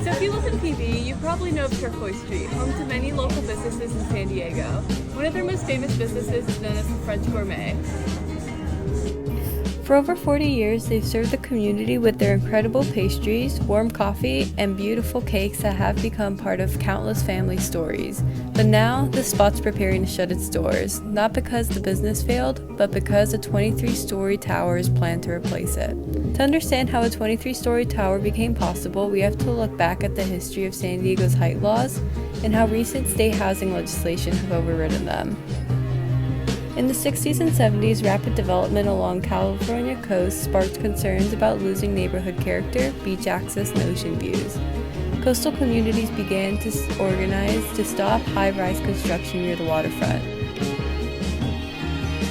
So if you live in PB, you probably know of Turquoise Street, home to many local businesses in San Diego. One of their most famous businesses is known as the French Gourmet. For over 40 years, they've served the community with their incredible pastries, warm coffee, and beautiful cakes that have become part of countless family stories. But now, the spot's preparing to shut its doors, not because the business failed, but because a 23-story tower is planned to replace it. To understand how a 23-story tower became possible, we have to look back at the history of San Diego's height laws and how recent state housing legislation have overridden them. In the 60s and 70s, rapid development along California coast sparked concerns about losing neighborhood character, beach access, and ocean views. Coastal communities began to organize to stop high-rise construction near the waterfront.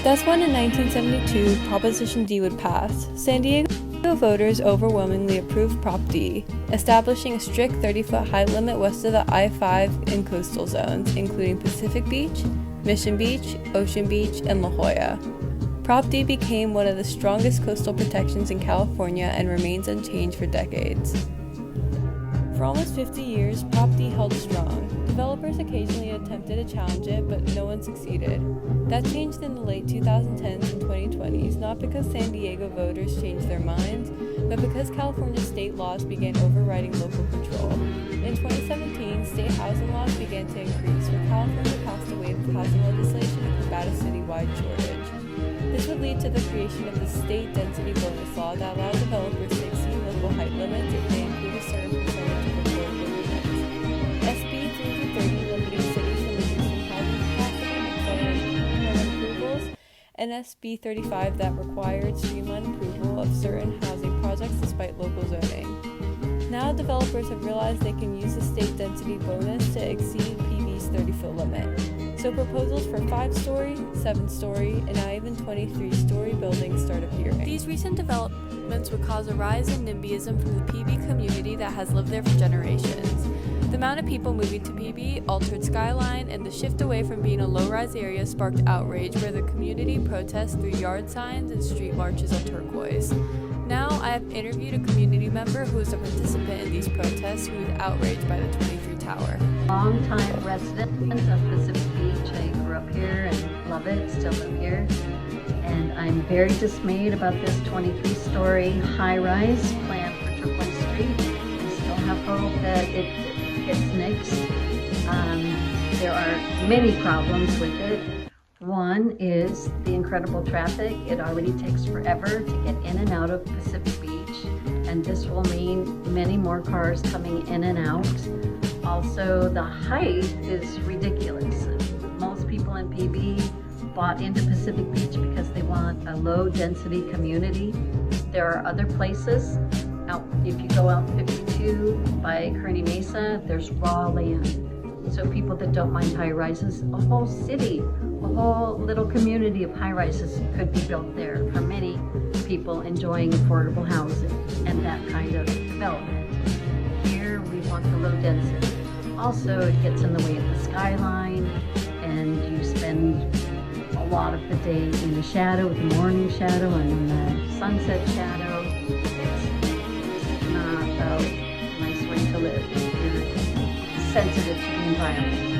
That's when in 1972, Proposition D would pass. San Diego voters overwhelmingly approved Prop D, establishing a strict 30-foot height limit west of the I-5 in coastal zones, including Pacific Beach, Mission Beach, Ocean Beach, and La Jolla. Prop D became one of the strongest coastal protections in California and remains unchanged for decades. For almost 50 years, Prop D held strong. Developers occasionally attempted to challenge it, but no one succeeded. That changed in the late 2010s and 2020s, not because San Diego voters changed their minds, but because California state laws began overriding local control. In 2017, state housing laws began to increase, where California passed a wave of housing legislation to combat a citywide shortage. This would lead to the creation of the state density bonus law that allowed developers to exceed local height limits if they include a certain percentage of affordable units. SB 330 limiting cities from reducing housing capacity and accelerating permit approvals, and SB 35 that required streamlined approval of certain housing projects despite local zoning. Now developers have realized they can use the state density bonus to exceed PB's 30-foot limit. So proposals for 5-story, 7-story, and now even 23-story buildings start appearing. These recent developments would cause a rise in NIMBYism from the PB community that has lived there for generations. The amount of people moving to PB, altered skyline, and the shift away from being a low-rise area sparked outrage where the community protests through yard signs and street marches on Turquoise. Now, I have interviewed a community member who is a participant in these protests who is outraged by the 23 tower. Long-time resident of Pacific Beach. I grew up here and love it, still live here. And I'm very dismayed about this 23-story high-rise planned for Turquoise Street. I still have hope that it gets nixed. There are many problems with it. One is the incredible traffic. It already takes forever to get in and out of Pacific Beach, and this will mean many more cars coming in and out. Also, the height is ridiculous. Most people in PB bought into Pacific Beach because they want a low-density community. There are other places. Out, if you go out 52 by Kearny Mesa, there's raw land. So people that don't mind high-rises, a whole city, a whole little community of high-rises could be built there for many people enjoying affordable housing and that kind of development. Here we want the low density. Also, it gets in the way of the skyline, and you spend a lot of the day in the shadow, the morning shadow and in the sunset shadow. It's not a nice way to live. You're sensitive to the environment.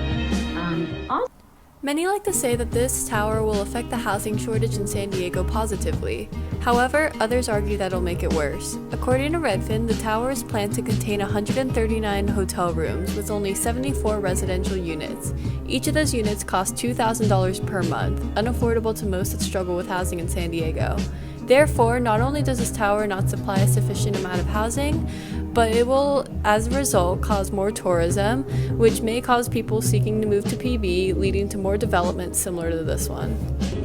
Many like to say that this tower will affect the housing shortage in San Diego positively. However, others argue that it'll make it worse. According to Redfin, the tower is planned to contain 139 hotel rooms with only 74 residential units. Each of those units cost $2,000 per month, unaffordable to most that struggle with housing in San Diego. Therefore, not only does this tower not supply a sufficient amount of housing, but it will, as a result, cause more tourism, which may cause people seeking to move to PB, leading to more development similar to this one.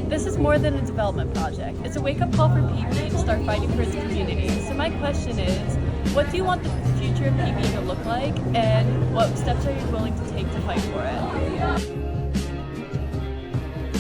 This is more than a development project. It's a wake-up call for PB to start fighting for its community. So my question is, what do you want the future of PB to look like, and what steps are you willing to take to fight for it?